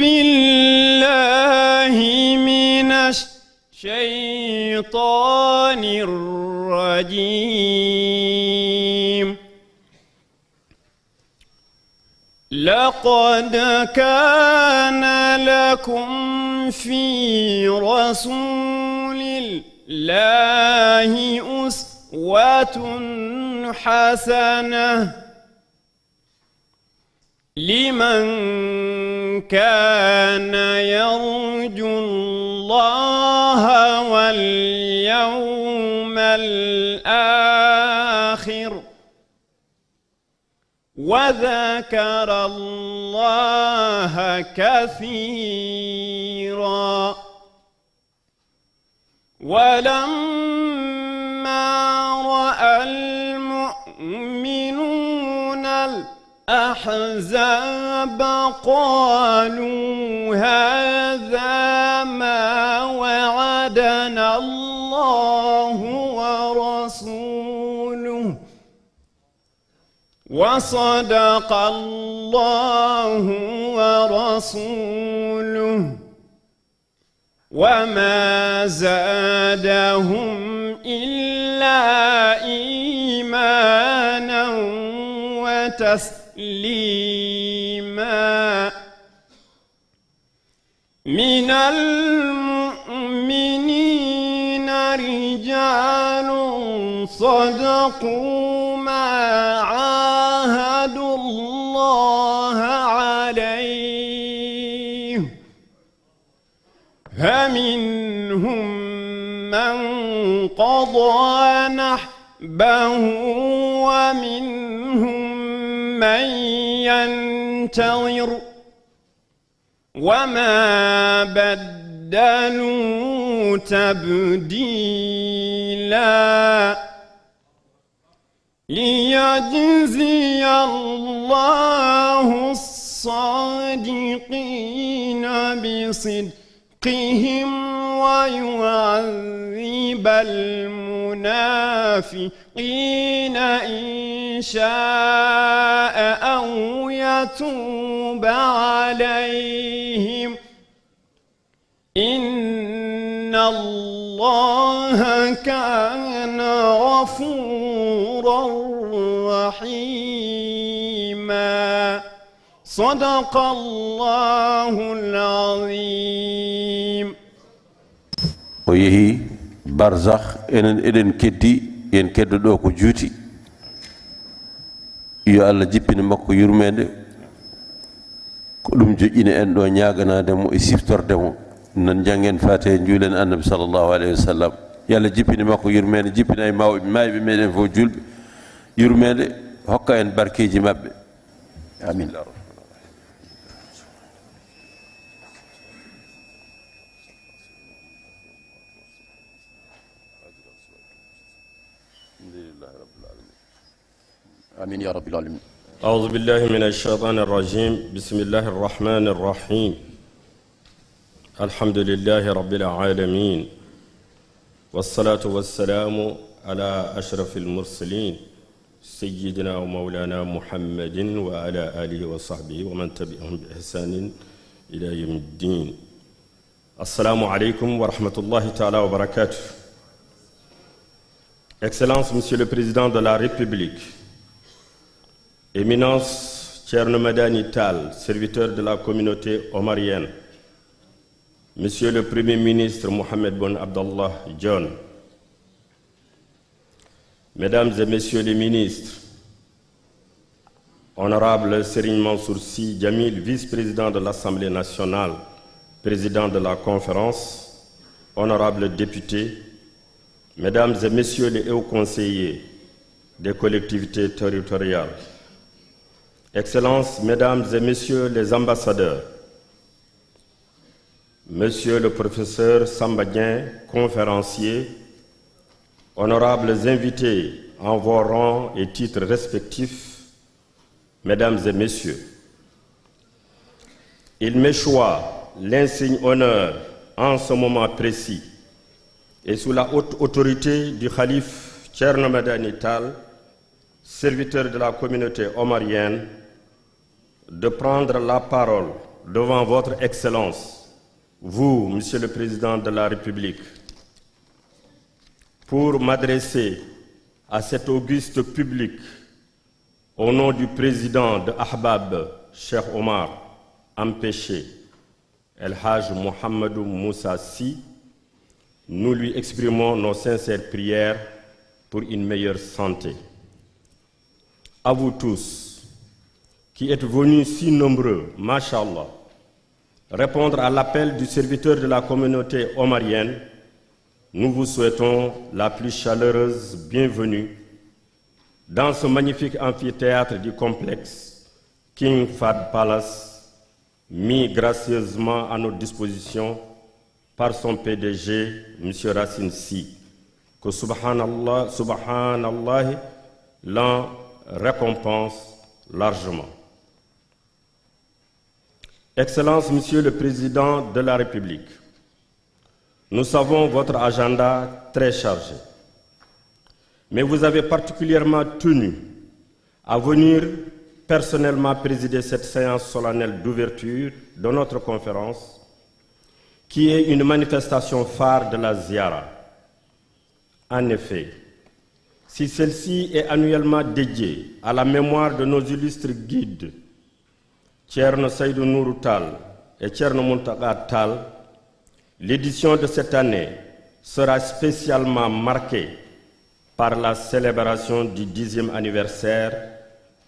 بالله من الشيطان الرجيم. لقد كان لكم في رسول الله أسوة حسنة لمن كان يرجو الله واليوم الآخر وذكر الله كثيرا. ولما رأى المؤمنون الأحزاب قالوا هذا ما وعدنا الله ورسوله وصدق الله ورسوله وما زادهم إلا إيمانا وتسليما. من المؤمنين رجال صدقوا ما عاهدوا الله عليه فمنهم من قضى نحبه ومنهم من ينتظر وما بدلوا تبديلا. ليجزي الله الصادقين بصدقهم ويعذب المنافقين إن شاء أو يتوب عليهم إن الله كان غفورا رحيما. صدق الله العظيم. o yehi barzakh enen eden keddi en keddo do ko juuti yo Allah jippini makko yurmede ko dum jojjine en do ñaaganade mo e siftorde mo nan jangen fate juulen annabi sallallahu alayhi wasallam yalla jippini makko yurmede jippina e mawbe maybe meden fo julbe yurmede hokka en barkeji mabbe amin. آمين يا رب العالمين. أعوذ بالله من الشيطان الرجيم. بسم الله الرحمن الرحيم. الحمد لله رب العالمين والصلاة والسلام على أشرف المرسلين سيدنا ومولانا محمد وعلى آله وصحبه ومن تبعهم بإحسان إلى يوم الدين. السلام عليكم ورحمة الله تعالى وبركاته. Excellence, Monsieur le Président de la République, Éminence Thierno Madani Tall, serviteur de la communauté omarienne, Monsieur le Premier ministre Mohamed Boun Abdallah Dionne, Mesdames et Messieurs les ministres, Honorable Serigne Mansour Sy Djamil, vice-président de l'Assemblée nationale, président de la conférence, honorables députés, Mesdames et Messieurs les hauts conseillers des collectivités territoriales, Excellences, Mesdames et Messieurs les ambassadeurs, Monsieur le professeur Samba Dieng, conférencier, honorables invités en vos rangs et titres respectifs, Mesdames et Messieurs, il m'échoit l'insigne honneur en ce moment précis et sous la haute autorité du Khalife Thierno Madani Tall, serviteur de la communauté omarienne, de prendre la parole devant votre Excellence, vous, Monsieur le Président de la République, pour m'adresser à cet auguste public au nom du président de Ahbab, Cheikh Omar, empêché, El Hajj Mohamedou Moussa Sy, nous lui exprimons nos sincères prières pour une meilleure santé. À vous tous, qui êtes venus si nombreux, Masha'Allah, répondre à l'appel du serviteur de la communauté omarienne, nous vous souhaitons la plus chaleureuse bienvenue dans ce magnifique amphithéâtre du complexe King Fahd Palace, mis gracieusement à notre disposition par son PDG, M. Racine Sy, que Subhanallah l'en récompense largement. Excellence, Monsieur le Président de la République, nous savons votre agenda très chargé, mais vous avez particulièrement tenu à venir personnellement présider cette séance solennelle d'ouverture de notre conférence, qui est une manifestation phare de la Ziara. En effet, si celle-ci est annuellement dédiée à la mémoire de nos illustres guides, Thierno Seydou Nourou Tall et Thierno Mountaga Tall, l'édition de cette année sera spécialement marquée par la célébration du 10e anniversaire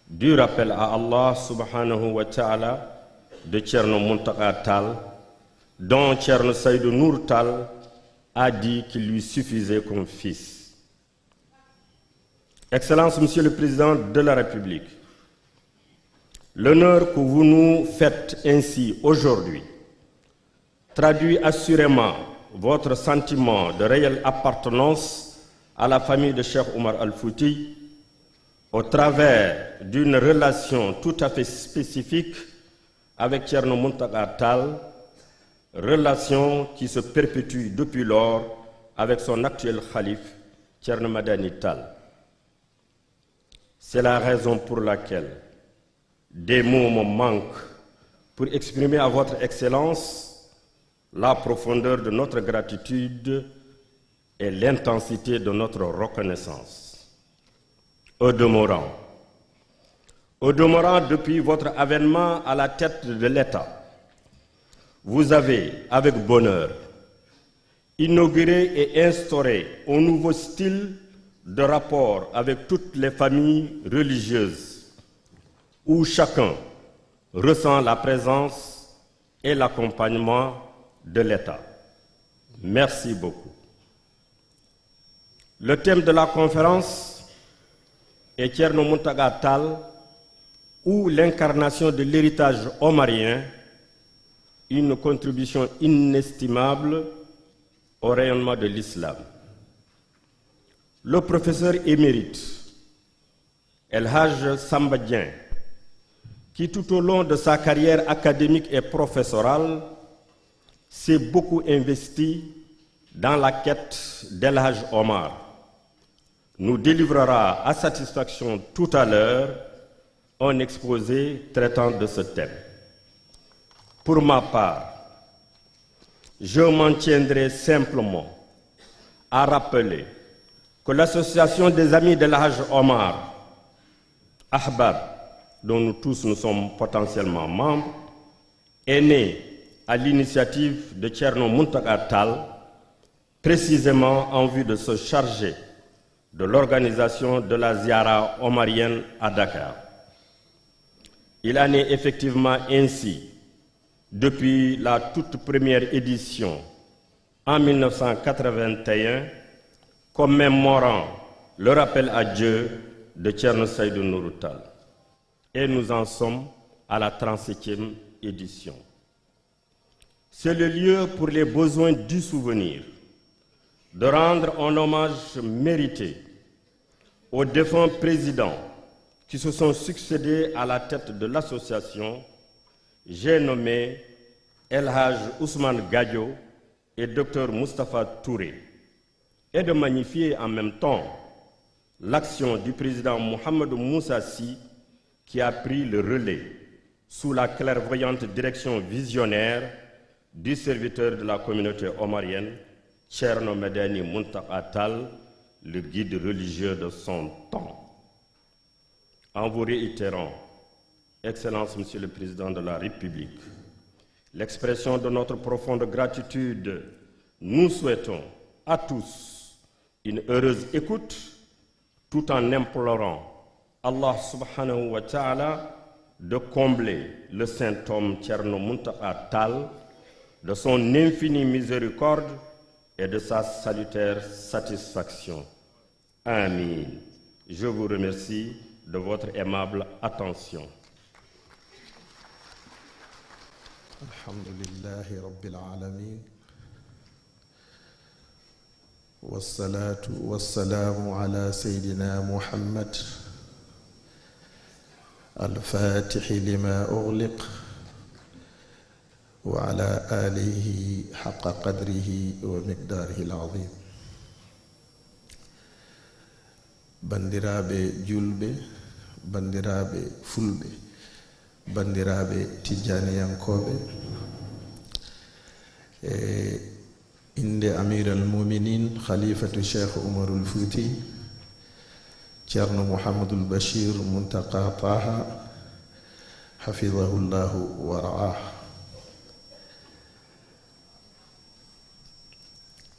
du rappel à Allah subhanahu wa ta'ala de Thierno Mountaga Tall, dont Thierno Seydou Nourou Tall a dit qu'il lui suffisait comme fils. Excellence, Monsieur le Président de la République, l'honneur que vous nous faites ainsi aujourd'hui traduit assurément votre sentiment de réelle appartenance à la famille de Cheikh Omar Al-Fouti au travers d'une relation tout à fait spécifique avec Thierno Mountaga Tall, relation qui se perpétue depuis lors avec son actuel khalife, Thierno Madani Tall. C'est la raison pour laquelle des mots me manquent pour exprimer à votre Excellence la profondeur de notre gratitude et l'intensité de notre reconnaissance. Au demeurant, depuis votre avènement à la tête de l'État, vous avez, avec bonheur, inauguré et instauré un nouveau style de rapport avec toutes les familles religieuses, où chacun ressent la présence et l'accompagnement de l'État. Merci beaucoup. Le thème de la conférence est Thierno Mountaga Tall, ou l'incarnation de l'héritage omarien, une contribution inestimable au rayonnement de l'islam. Le professeur émérite El Hajj Samba Dieng, qui tout au long de sa carrière académique et professorale s'est beaucoup investi dans la quête d'El Hajj Omar, nous délivrera à satisfaction tout à l'heure un exposé traitant de ce thème. Pour ma part, je m'en tiendrai simplement à rappeler que l'association des amis d'El Hajj Omar, Ahbab, dont nous tous nous sommes potentiellement membres, est née à l'initiative de Thierno Mountaga Tall, précisément en vue de se charger de l'organisation de la Ziara omarienne à Dakar. Il en est effectivement ainsi depuis la toute première édition en 1981, commémorant le rappel à Dieu de Thierno Seydou Nourou Tall. Et nous en sommes à la 37e édition. C'est le lieu pour les besoins du souvenir de rendre un hommage mérité aux défunts présidents qui se sont succédés à la tête de l'association. J'ai nommé El Hajj Ousmane Gadio et Dr Moustapha Touré, et de magnifier en même temps l'action du président Mohamedou Moussa Sy, qui a pris le relais sous la clairvoyante direction visionnaire du serviteur de la communauté omarienne, Thierno Madani Muntaka Tall, le guide religieux de son temps. En vous réitérant, Excellence, Monsieur le Président de la République, l'expression de notre profonde gratitude, nous souhaitons à tous une heureuse écoute tout en implorant Allah subhanahu wa ta'ala de combler le saint homme Thierno Muntaka Tall de son infinie miséricorde et de sa salutaire satisfaction. Amin. Je vous remercie de votre aimable attention. Alhamdulillahi Rabbil Alamin. والصلاة والسلام على سيدنا محمد الفاتح لما أغلق وعلى آله حق قدره ومقداره العظيم. بندرابي جلبي بندرابي فلبي بندرابي تجانيان كوبي إن أمير المؤمنين خليفة الشيخ عمر الفوتي Thierno Mouhamadul Bachir Muntaka Taha hafidhahullahu wa ra'ah.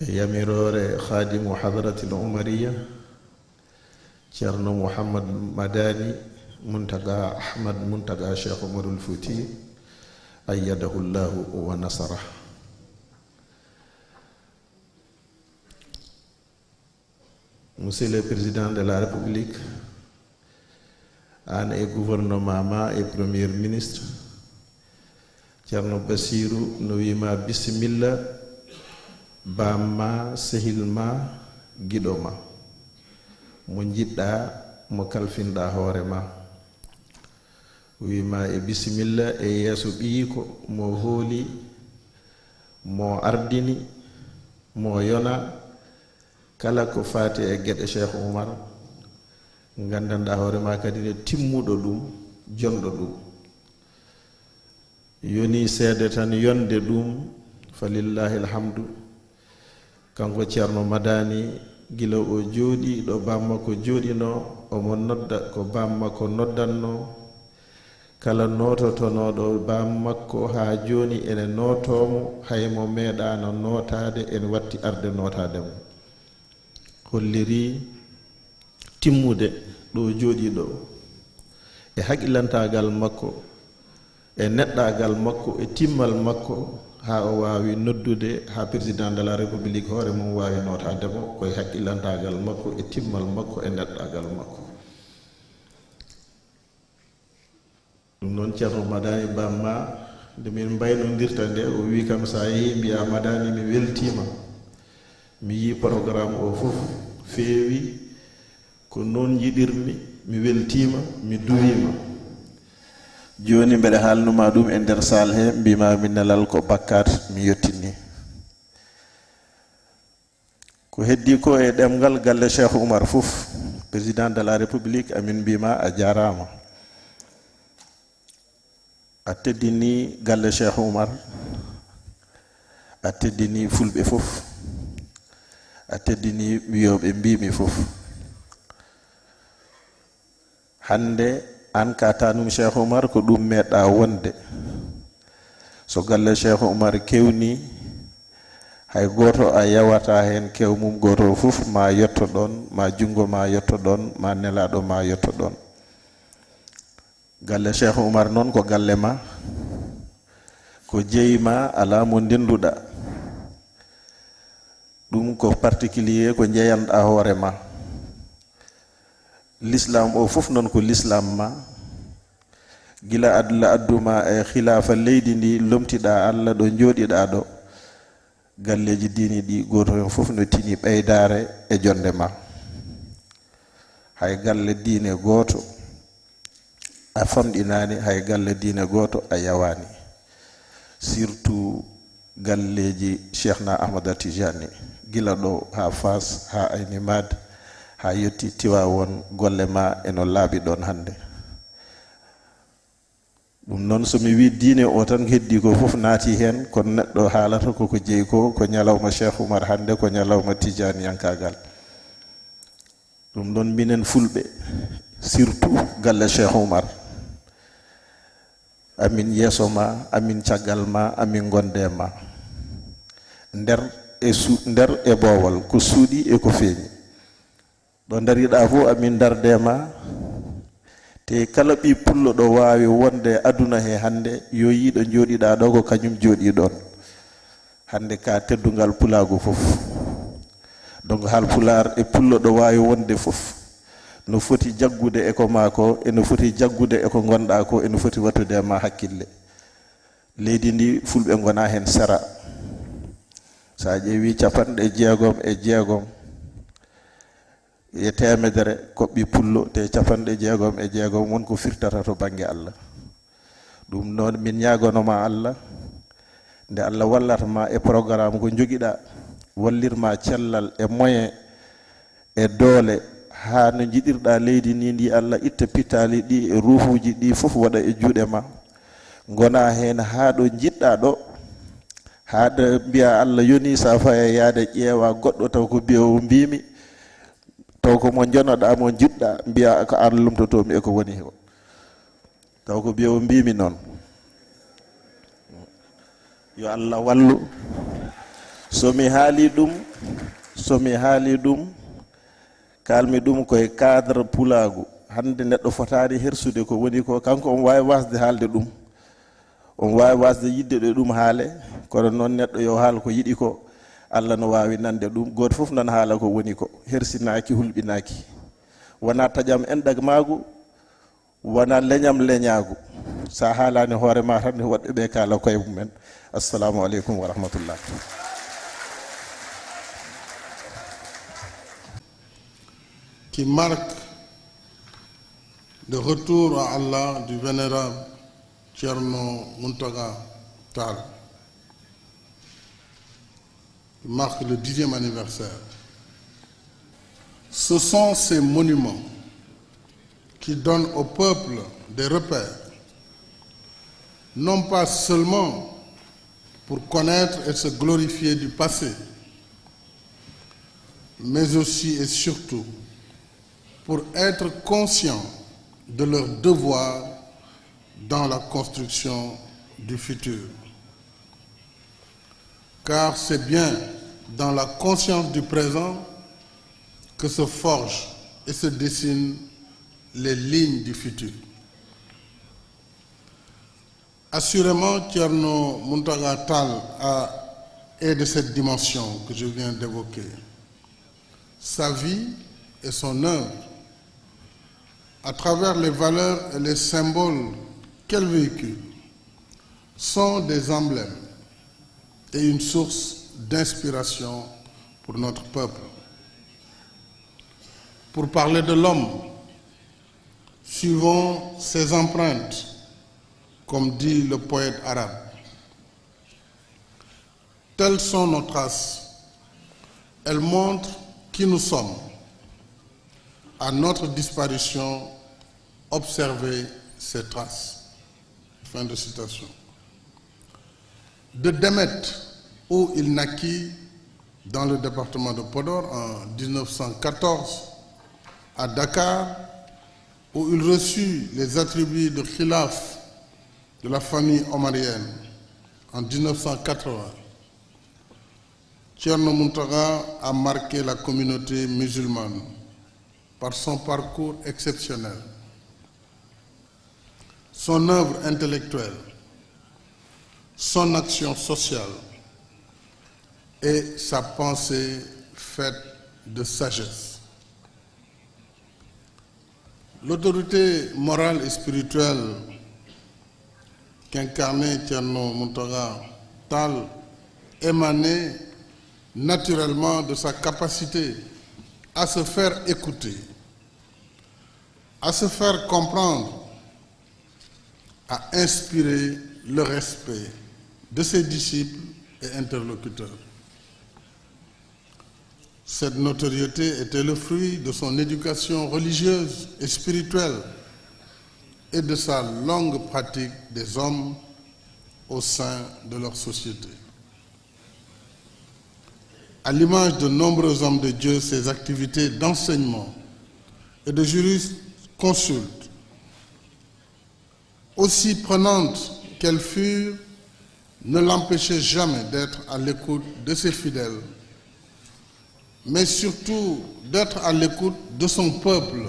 Yamirore Khadimu Hadratil Umariya Thierno Muhammad Madani Muntaka Ahmad Muntaka Sheikh Umarul Futi ayyadahullahu wa nasarah. Monsieur le Président de la République, Anne et gouvernement et Premier ministre, Thierno Bassirou Nouyima Bismillah, Bama Sehilma Gidoma, Munjida Mokalfinda Horema, Wima e Bismillah e Yesu Biko, Mo Holi, Mo Ardini, Mo Yona, kala ko faati e gueɗe Cheikh Oumar gandanɗa hoorema kadi ne timmuɗo ɗum jonɗo ɗum yoni seede tan yonde ɗum fa lillahi alhamdu. Kanko Thierno Madani gila o jooɗi ɗo bamma ko jooɗino omo nodda ko bamma ko noddanno kala nototonoɗo bammakko ha joni ene notomo haymo meeɗano notade en watti arde notademo holliri timmude ɗo jooɗi ɗo e haqillantagal makko e neɗɗagal makko e timmal makko ha o wawi noddude ha président de la république hoore mum wawi notademo koye haqillantagal makko e timmal makko e neɗɗagal makko. ɗum noon Thierno Madani bamma nde min mbaynodirta nde o wi kam sa yeehi mbiya Madani mi weltima mi yi programme o fof feewi ko noon yiɗirmi mi weltima mi duwima joni mbeɗa haalnuma ɗum e nder sal he mbima min nelal ko bakkat mi yettini ko heddi ko e ɗemgal galle Cheikh Oumar fof président de la république amin mbima a jarama a teddini galle Cheikh Oumar a teddini fulɓe fof a teddini wiyoɓe mbimi fof hande an ka tanum Cheikh Oumar ko ɗum meɗɗa wonde so galle Cheikh Oumar kewni hay goto a yawata hen kewmum goto fof ma yetto ɗon ma jungo ma yetto ɗon ma nelaɗo ma yetto ɗon. Galle Cheikh Oumar noon ko galle ma ko jeyma ala mo ndenduɗa ɗum ko particulier ko jeyanɗa hoore ma. L'islam o fof noon ko l'islam ma gila adla adduma e khilafa leydi ndi lomtiɗa Allah ɗo jooɗiɗa ɗo galleji dini ɗi goto hen fof no tini ɓeydare e jonde ma. Hay galle diine goto a famɗinani, hay galle diine goto a yawani, surtout galleji Cheikhna Ahmada Tijani gila ɗo ha Fas ha Aynimad ha yetti Tiwawon golle ma eno laaɓi ɗon hande. ɗum noon somi wi diine o tan heddi ko fof naati hen kono neɗɗo haalata koko jeeyi ko ñalawma Cheikh Oumar hande ko ñalawma Tidianiyankagal ɗum noon minen fulɓe surtout galle Cheikh Oumar amin yeeso ma amin caggal ma amin gonde ma nder e boowal ko suuɗi e ko feeñi ɗo dariɗa fof amin darde ma te kala ɓi pullo ɗo wawi wonde aduna he hande yo yiiɗo jooɗiɗa ɗo ko kañum jooɗi ɗon hande ka teddugal pulago fof donc hal pular e pullo ɗo wawi wonde fof no foti jaggude e ko mako e no foti jaggude e ko gonɗa ko e no foti wattude ma hakkille leydi ndi fulɓe gona hen sara sa ƴeewi 60 e temedere koɓɓi pullo te 60 wonko firtata to banggue Allah ɗum noon min ñagonoma Allah nde Allah wallatma e programme ko joguiɗa wallirma cellal e moyen e doole ha no jiɗirɗa leydi ni ndi Allah itta pittali ɗi e ruhuji ɗi fof waɗa e juuɗe ma gona hen ha ɗo jiɗɗa ɗo haɗa mbiya Allah yoni sa faya yaade ƴeewa goɗɗo taw ko biya o mbimi taw ko mo jonoɗa mo jiɗɗa mbiya ko an lumtotomi eko woni o taw ko biya o mbimi noon yo Allah wallu somi haali ɗum kalmi ɗum koye cadre pulagu hande neɗɗo fotani hersude ko woni ko kanko on wawi wasde haalde ɗum on wawi wasde yidde ɗo ɗum haale kono noon neɗɗo yo haal ko yiɗi ko Allah no wawi nande ɗum goto foof nan haala ko woni ko hersinaki hulɓinaki wona taƴam enɗag maagu wona leñam leñagu sa haalani hoorema tan woɗɓe ɓe kaala koye mumen. Assalamu aleykum wa rahmatullah. Qui marque le retour à Allah du vénérable Thierno Mountaga Tall, qui marque le 10e anniversaire. Ce sont ces monuments qui donnent au peuple des repères, non pas seulement pour connaître et se glorifier du passé, mais aussi et surtout pour être conscients de leur devoir dans la construction du futur. Car c'est bien dans la conscience du présent que se forgent et se dessinent les lignes du futur. Assurément, Thierno Mountaga Tall est de cette dimension que je viens d'évoquer. Sa vie et son œuvre, à travers les valeurs et les symboles qu'elle véhicule, sont des emblèmes et une source d'inspiration pour notre peuple. Pour parler de l'homme, suivons ses empreintes, comme dit le poète arabe. Telles sont nos traces. Elles montrent qui nous sommes. À notre disparition, observez ces traces. Fin de citation. De Demet, où il naquit dans le département de Podor en 1914, à Dakar, où il reçut les attributs de khilaf de la famille omarienne en 1980, Thierno Mountaga a marqué la communauté musulmane par son parcours exceptionnel, son œuvre intellectuelle, son action sociale et sa pensée faite de sagesse. L'autorité morale et spirituelle qu'incarnait Thierno Mountaga Tall émanait naturellement de sa capacité à se faire écouter, à se faire comprendre, à inspirer le respect de ses disciples et interlocuteurs. Cette notoriété était le fruit de son éducation religieuse et spirituelle et de sa longue pratique des hommes au sein de leur société. À l'image de nombreux hommes de Dieu, ses activités d'enseignement et de jurisconsulte, aussi prenantes qu'elles furent, ne l'empêchaient jamais d'être à l'écoute de ses fidèles, mais surtout d'être à l'écoute de son peuple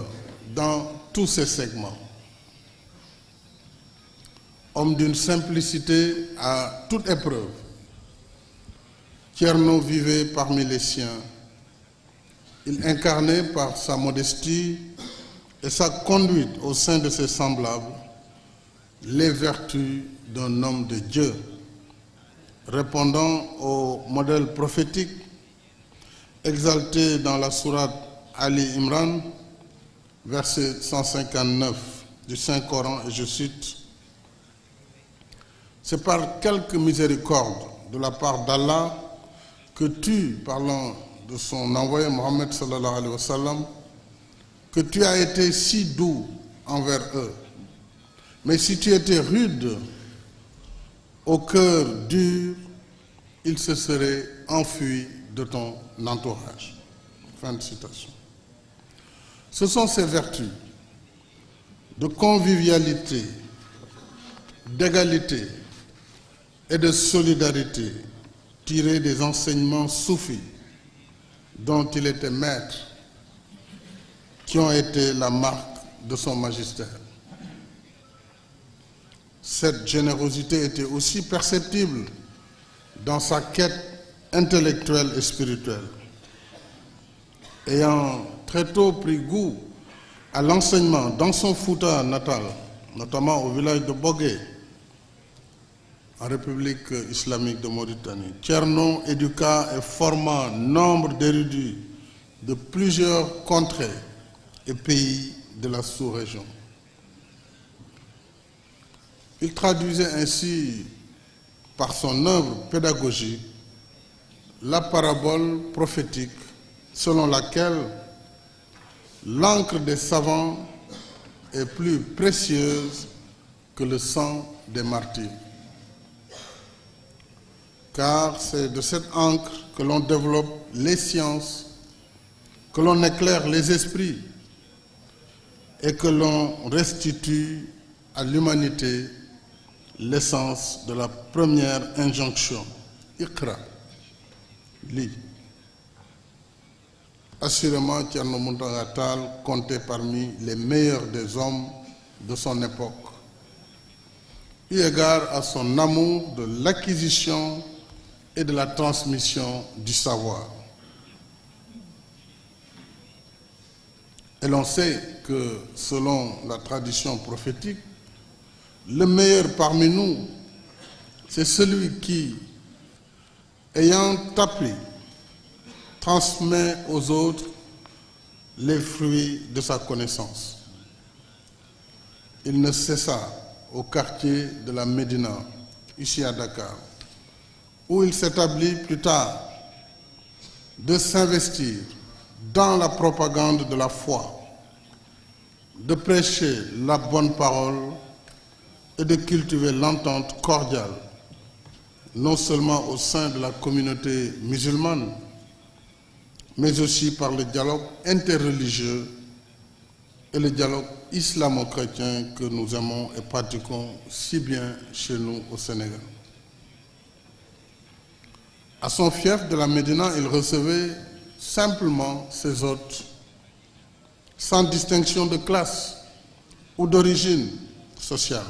dans tous ses segments. Homme d'une simplicité à toute épreuve, Thierno vivait parmi les siens. Il incarnait par sa modestie et sa conduite au sein de ses semblables les vertus d'un homme de Dieu, répondant au modèle prophétique exalté dans la sourate Ali Imran, verset 159 du Saint-Coran, et je cite: « C'est par quelque miséricorde de la part d'Allah que tu, parlant de son envoyé Mohammed sallallahu alayhi wa sallam, que tu as été si doux envers eux. Mais si tu étais rude, au cœur dur, ils se seraient enfuis de ton entourage. » Fin de citation. Ce sont ces vertus de convivialité, d'égalité et de solidarité tirées des enseignements soufis dont il était maître, qui ont été la marque de son magistère. Cette générosité était aussi perceptible dans sa quête intellectuelle et spirituelle. Ayant très tôt pris goût à l'enseignement dans son Fouta natal, notamment au village de Bogué, en République islamique de Mauritanie, Thierno éduqua et forma nombre d'érudits de plusieurs contrées et pays de la sous-région. Il traduisait ainsi par son œuvre pédagogique la parabole prophétique selon laquelle l'encre des savants est plus précieuse que le sang des martyrs. Car c'est de cette encre que l'on développe les sciences, que l'on éclaire les esprits et que l'on restitue à l'humanité l'essence de la première injonction. Iqra, lis. Assurément, Thierno Mountaga Tall comptait parmi les meilleurs des hommes de son époque, eu égard à son amour de l'acquisition et de la transmission du savoir. Et l'on sait que, selon la tradition prophétique, le meilleur parmi nous, c'est celui qui, ayant appris, transmet aux autres les fruits de sa connaissance. Il ne cessa au quartier de la Médina, ici à Dakar, où il s'établit plus tard, de s'investir dans la propagande de la foi, de prêcher la bonne parole et de cultiver l'entente cordiale, non seulement au sein de la communauté musulmane, mais aussi par le dialogue interreligieux et le dialogue islamo-chrétien que nous aimons et pratiquons si bien chez nous au Sénégal. À son fief de la Médina, il recevait simplement ses hôtes, sans distinction de classe ou d'origine sociale.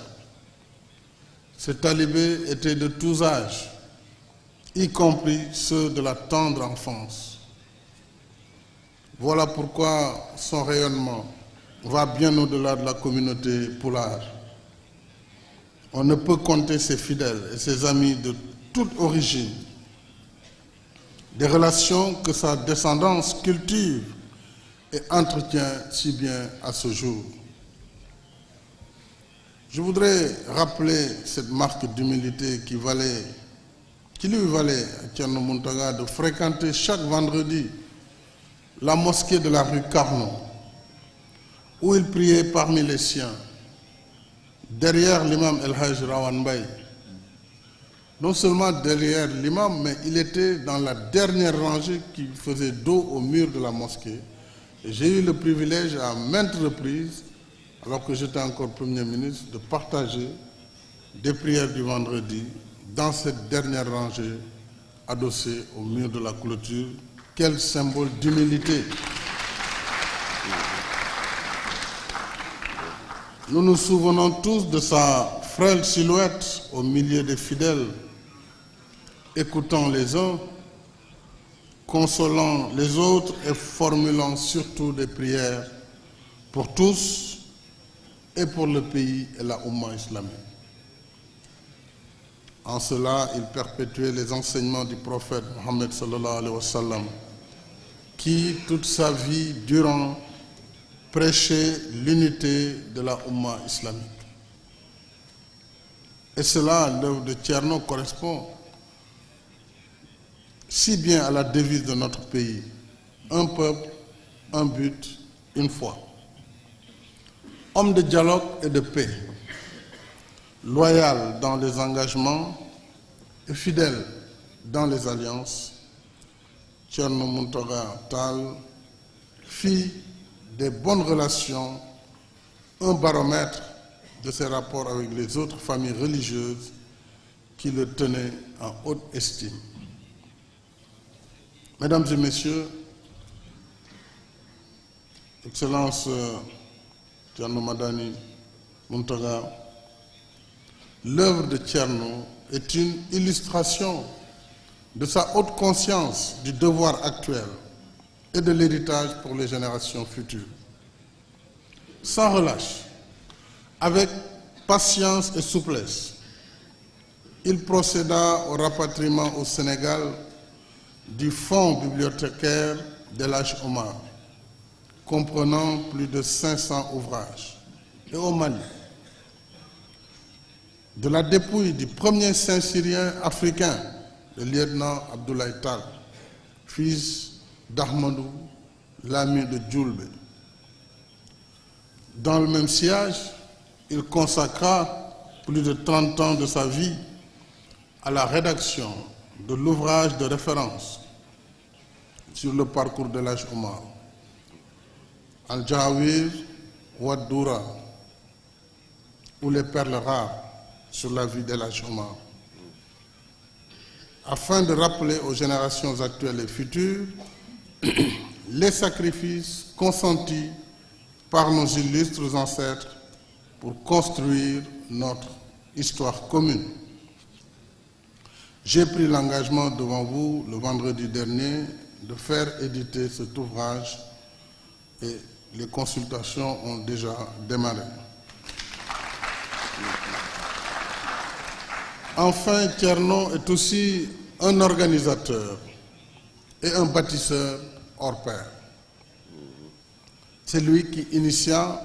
Ces talibés étaient de tous âges, y compris ceux de la tendre enfance. Voilà pourquoi son rayonnement va bien au-delà de la communauté Pulaar. On ne peut compter ses fidèles et ses amis de toute origine, des relations que sa descendance cultive et entretient si bien à ce jour. Je voudrais rappeler cette marque d'humilité qui lui valait à Thierno Mountaga de fréquenter chaque vendredi la mosquée de la rue Carnot, où il priait parmi les siens, derrière l'imam El Hajj Rawan Mbaye. Non seulement derrière l'imam, mais il était dans la dernière rangée qui faisait dos au mur de la mosquée. Et j'ai eu le privilège à maintes reprises, alors que j'étais encore Premier ministre, de partager des prières du vendredi dans cette dernière rangée adossée au mur de la clôture. Quel symbole d'humilité! Nous nous souvenons tous de sa frêle silhouette au milieu des fidèles, écoutant les uns, consolant les autres et formulant surtout des prières pour tous et pour le pays et la Oumma islamique. En cela, il perpétuait les enseignements du prophète Mohammed sallallahu alayhi wa sallam, qui, toute sa vie durant, prêchait l'unité de la Oumma islamique. Et cela, l'œuvre de Thierno correspond si bien à la devise de notre pays: un peuple, un but, une foi. Homme de dialogue et de paix, loyal dans les engagements et fidèle dans les alliances, Thierno Mountaga Tall fit des bonnes relations un baromètre de ses rapports avec les autres familles religieuses qui le tenaient en haute estime. Mesdames et messieurs, Excellence Thierno Madani Mountaga, l'œuvre de Thierno est une illustration de sa haute conscience du devoir actuel et de l'héritage pour les générations futures. Sans relâche, avec patience et souplesse, il procéda au rapatriement au Sénégal du fonds bibliothécaire de l'Haj Omar, comprenant plus de 500 ouvrages, et au Mali, de la dépouille du premier Saint-Syrien africain, le lieutenant Abdoulaye Tall, fils d'Ahmadou, l'ami de Djoulbe. Dans le même sillage, il consacra plus de 30 ans de sa vie à la rédaction de l'ouvrage de référence sur le parcours de l'Haj Omar, Al-Jawahir wa Doura, ou les perles rares sur la vie de l'Haj Omar, afin de rappeler aux générations actuelles et futures les sacrifices consentis par nos illustres ancêtres pour construire notre histoire commune. J'ai pris l'engagement devant vous le vendredi dernier de faire éditer cet ouvrage et les consultations ont déjà démarré. Enfin, Thierno est aussi un organisateur et un bâtisseur hors pair. C'est lui qui initia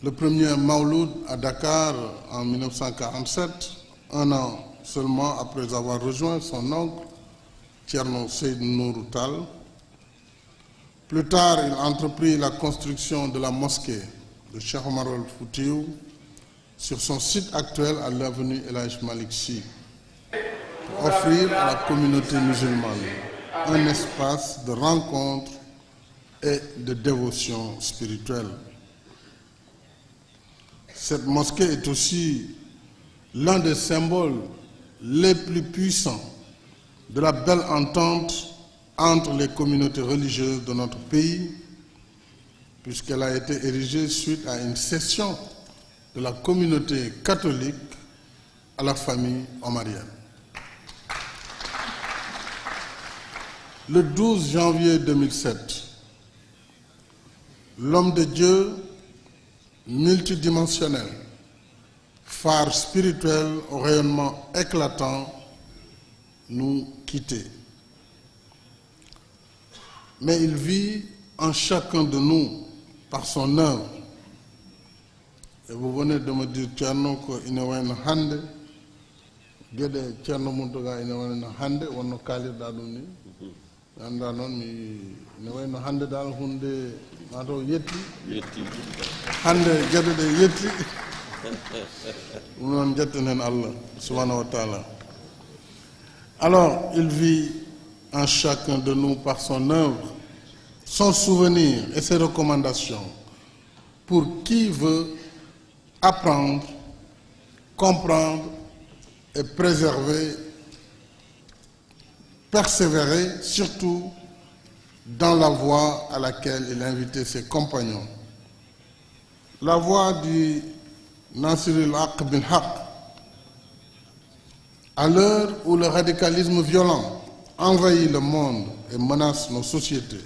le premier Mawlud à Dakar en 1947, un an seulement après avoir rejoint son oncle, Thierno Seydou Nourou Tall. Plus tard, il entreprit la construction de la mosquée de Cheikh Omar El Foutiyou sur son site actuel à l'avenue El Hadj Malick Sy, pour offrir à la communauté musulmane un espace de rencontre et de dévotion spirituelle. Cette mosquée est aussi l'un des symboles les plus puissants de la belle entente entre les communautés religieuses de notre pays, puisqu'elle a été érigée suite à une cession de la communauté catholique à la famille omarienne. Le 12 janvier 2007, l'homme de Dieu multidimensionnel, phare spirituel au rayonnement éclatant, nous quittait. Mais il vit en chacun de nous par son œuvre. Et vous venez de me dire, Thierno, qu'il y a un hande, Guédé Thierno Mountaga, il y a un hande, on a kalir d'Adouni. Anda non mi ne wayno hande dal hunde mato yetti hande gueɗe ɗe yetti Alors, il vit en chacun de nous par son œuvre, son souvenir et ses recommandations pour qui veut apprendre, comprendre et préserver, persévérer, surtout dans la voie à laquelle il invitait ses compagnons. La voie du Nasirul Haq bin Haq, à l'heure où le radicalisme violent envahit le monde et menace nos sociétés.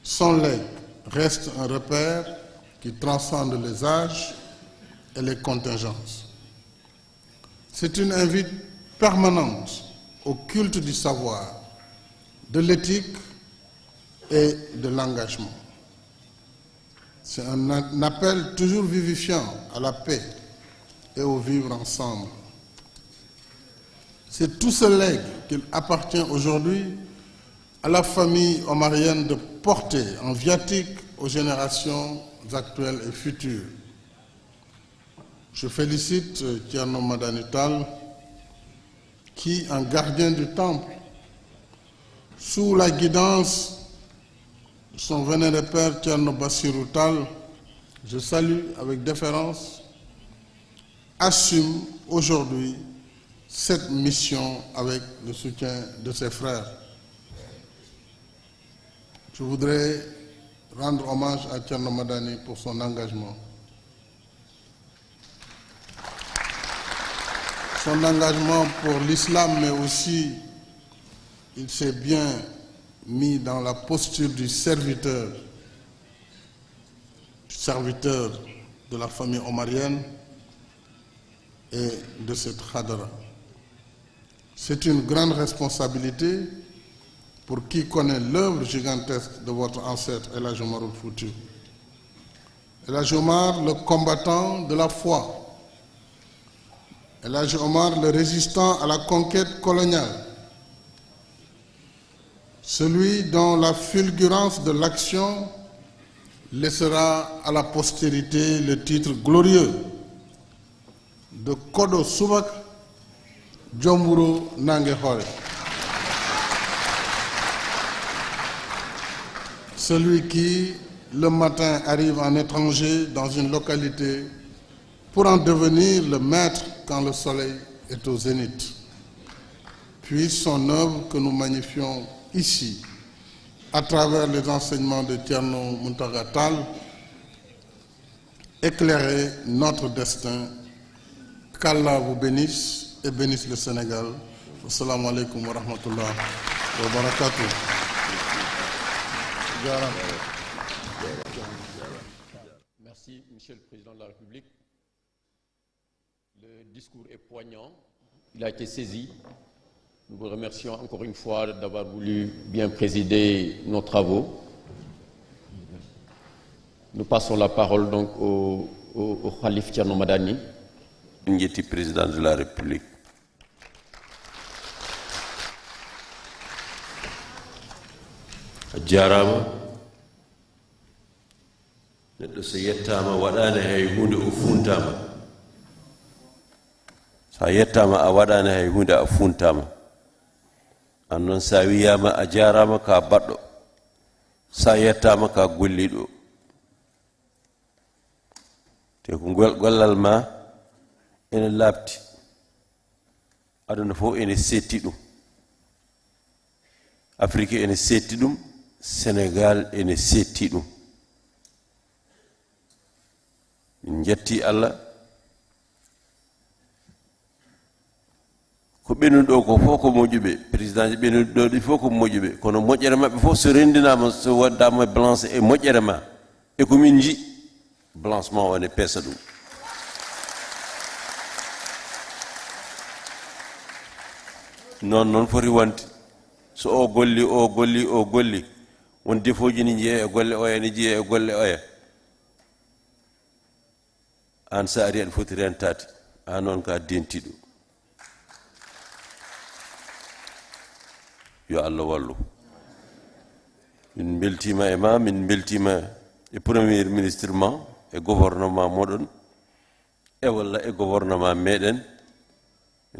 Son legs reste un repère qui transcende les âges et les contingences. C'est une invite permanente au culte du savoir, de l'éthique et de l'engagement. C'est un appel toujours vivifiant à la paix et au vivre ensemble. C'est tout ce legs qu'il appartient aujourd'hui à la famille omarienne de porter en viatique aux générations actuelles et futures. Je félicite Thierno Madani Tall qui, en gardien du temple, sous la guidance de son vénéré père Thierno Bassirou Tall, je salue avec déférence, assume aujourd'hui cette mission avec le soutien de ses frères. Je voudrais rendre hommage à Thierno Madani pour son engagement. Son engagement pour l'islam, mais aussi il s'est bien mis dans la posture du serviteur de la famille omarienne et de cette khadra. C'est une grande responsabilité pour qui connaît l'œuvre gigantesque de votre ancêtre El Hadj Omar Foutiyou. El Hadj Omar, le combattant de la foi. El Hadj Omar, le résistant à la conquête coloniale. Celui dont la fulgurance de l'action laissera à la postérité le titre glorieux de Kodo Subak Djomburo Nange Hore. Celui qui, le matin, arrive en étranger dans une localité pour en devenir le maître quand le soleil est au zénith. Puis son œuvre que nous magnifions ici, à travers les enseignements de Thierno Mountaga Tall, éclairer notre destin. Qu'Allah vous bénisse et bénisse le Sénégal. Assalamu alaikum wa rahmatullah wa barakatuh. Merci, Monsieur le Président de la République. Le discours est poignant. Il a été saisi. Nous vous remercions encore une fois d'avoir voulu bien présider nos travaux. Nous passons la parole donc au Khalif Thierno Madani. Njeti président de la République. Jarama neɗɗo so yettama waɗani hay hunde o funtama, sa yettama a waɗani hay hunde a funtama. An noon sa wiyama a jarama ka baɗɗo, sa yettama ka golliɗo. te ko gollal ma ene labti, aduna fof ene setti ɗum, Afrique ene setti ɗum, Sénégal ene setti ɗum. min jetti Allah ko ɓenuɗo ko fof ko moƴuɓe, président ji ɓenuɗo ɗi fof ko moƴuɓe, kono moƴƴere maɓɓe fof so rendinama, so waddama balance e moƴƴere ma e komin ji, balancement o ne peesa ɗum. noon foti wonde. So o golli won défaut ji ni jeeya e golle oya ne jeeya e golle oya, an sa ari aɗa foti rentade, an noon ka dentiɗo. yo Allah wallu. min beltima e ma, min beltima e premier ministre ma e gouvernement moɗon, e walla e gouvernement meɗen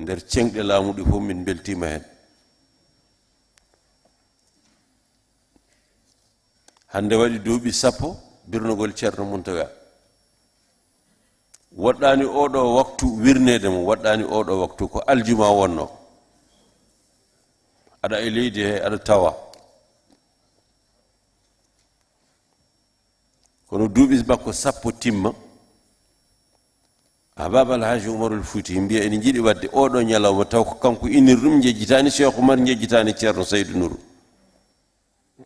nder cenɗe laamu ɗi fof min beltima hen hande waɗi duuɓi 10 birnugol ceerno Muntaga waɗɗani oɗo waktu wirnede mo waɗɗani oɗo waktu ko aljuma wonno aɗa e leydi he aɗa tawa kono duuɓi makko 10 timma Baba Alhaji Umarul Fouti mbiya ene jiiɗi wadde oɗo ñalawma taw ko kanko inirɗum jejjitani Cheikh Oumar jejjitani ceerno Saydou Nourou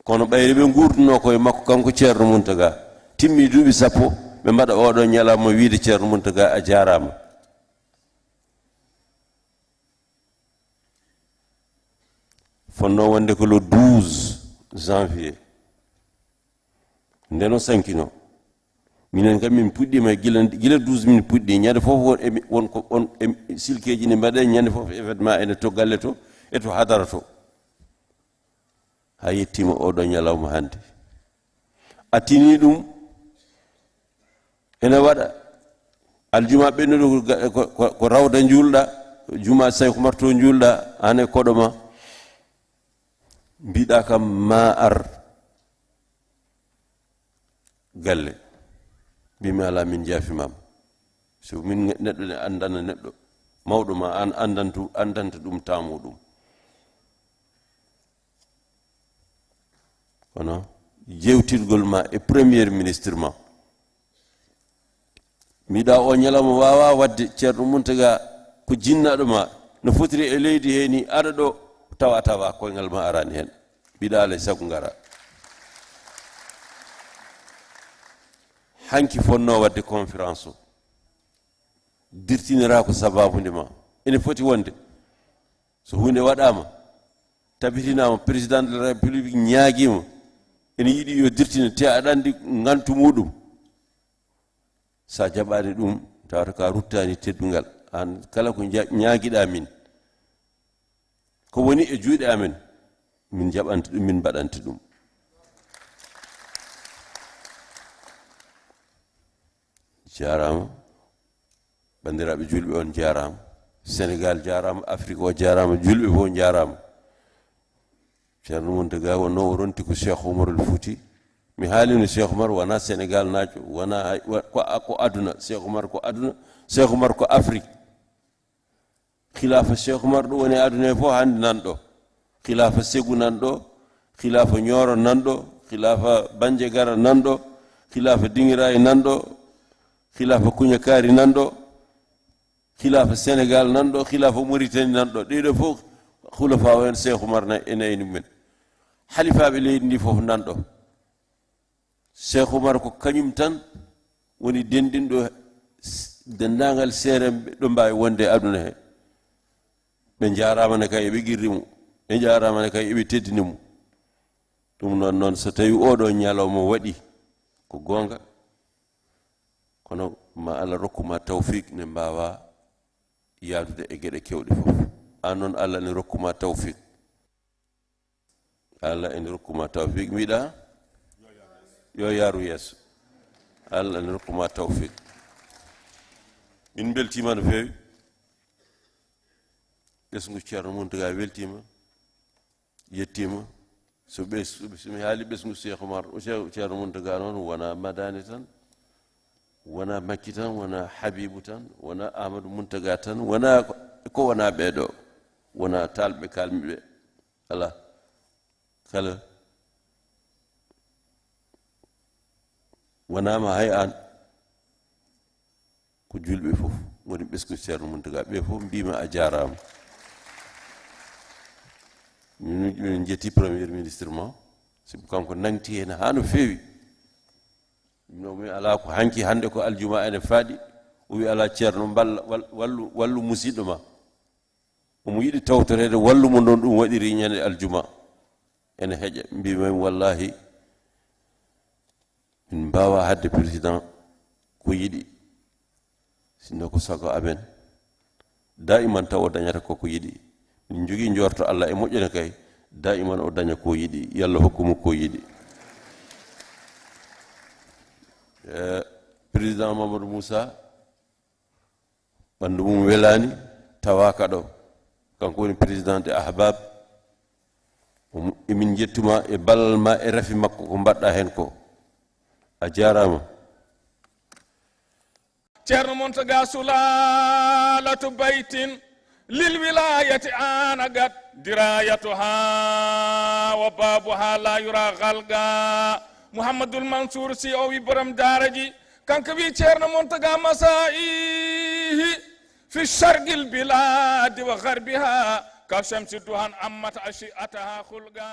kono ɓayre ɓe gurduno koye makko kanko ceerno Muntaga timmi duuɓi 10 ɓe mbaɗa oɗo ñalawma wiide ceerno Muntaga a jarama fonno wonde ko le 12 janvier ndeno sankino minen kam min puɗɗima gila 12 min puɗɗi ñande fof won silkeji ne mbaɗe ñande fof événement ene to galle to e to hadara to ha yettima oɗo ñalawma hande attini ɗum ene waɗa aljuma ɓennuɗo ko rawda julɗa juma Cheikh Oumar to julɗa an e koɗoma mbiɗa kam ma ar galle mbimi ala min jaafimama so min neɗɗo ne andana neɗɗo mawɗo ma an andanta ɗum tamo ɗum kono jewtirgol ma e premier ministre ma miɗa o ñalawma wawa wadde ceerno Muntaga ko jinnaɗo ma no fotiri e leydi he ni aɗa ɗo tawa koyngal ma arani hen mbiɗa alay sago ngara hanki fonno wadde conférence o dirtinira ko sababude ma ene foti wonde so hunde waɗama tabitinama président de la république ñaaguima ene yiiɗi yo dirtina te aɗa andi gantu muɗum sa jaɓani ɗum tawata ka ruttani teddungal an kala ko ñaaguiɗa min ko woni e juuɗe amen min jaɓanta ɗum min mbaɗanta ɗum jarama bandiraɓe julɓe on jarama Sénégal jarama Afrique o jarama julɓe fof jarama ceerno Muntaga wonno o ronti ko Cheikh Oumarul Fouti mi haalino Cheikh Oumar wona Sénégal najo wona ko aduna Cheikh Oumar ko aduna Cheikh Oumar ko Afrique khilafa Cheikh Oumar ɗo woni aduna e fof hande nanɗo khilafa Ségou nanɗo khilafa Nioro nanɗo khilafa Bandiagara nanɗo khilafa Dinguiraye nanɗo khilafa Kougnakari nanɗo khilafa Sénégal nanɗo khilafa Mauritanie nanɗo ɗeɗo fof khulafa en Cheikh Oumar ene ayni men halifaɓe leydi ndi fof nanɗo Cheikh Oumar ko kañum tan woni denɗinɗo dendagal seremɓe ɗo mbawi wonde aduna he ɓe jaramane kay ɓe guirrimo ɓe jaramane kay ɓe teddinimo ɗum noon so tawi oɗo ñalawma waɗi ko gonga kono ma Allah rokkuma tawfiq ne mbawa yaadude e gueɗe kewɗe fof an noon Allah ne rokkuma tawfiq Allah ene rokkuma tawfiq mbiɗa yo yaaru yeeso Allah ene rokkuma tawfiq min beltima no fewi ɓesgu ceerno Muntaga weltima yettima somi haali ɓesgu Cheikh Oumar ceerno Muntaga noon wona madani tan wona Makki tan wona Habibou tan wona Amadou Muntaga tan wona ko wona ɓeɗo wona talɓe kalmiɓe ala kala wonama hay an ko julɓe fof woni ɓesgu ceerno Muntaga ɓe fof mbima a jarama min jetti premier ministre ma sibu kanko nangti hen ha no fewi no mi ala ko hanki hande ko aljuma ene faadi o wi ala ceerno balla wallu musidɗo ma omo yiɗi tawtorede wallumo noon ɗum waɗiri ñande aljuma ene heeƴa mbimami wallahi min mbawa hadde président ko yiɗi sinno ko sago amen daiman taw o dañata koko yiɗi min jogui jorto Allah e moƴƴene kay daiman o daña ko yiɗi yallah hokkumo ko yiɗi président Mamadou Moussa ɓanndu mum welaani tawaka ɗo kanko woni président de ahbab emin jettuma e ballal ma e rafi makko ko mbaɗɗa heen ko a jaarama ceerno Montaga sulalatu baytin lil wilayati anagat dirayatuha wa babuha la yura galga Mouhamadoul Mansour Sy o wi borom daaraji kanko wi ceerno Montaga masaihi fi sharqil biladi wa garbiha ka shamsi duhan ammata ashi'ataha khulga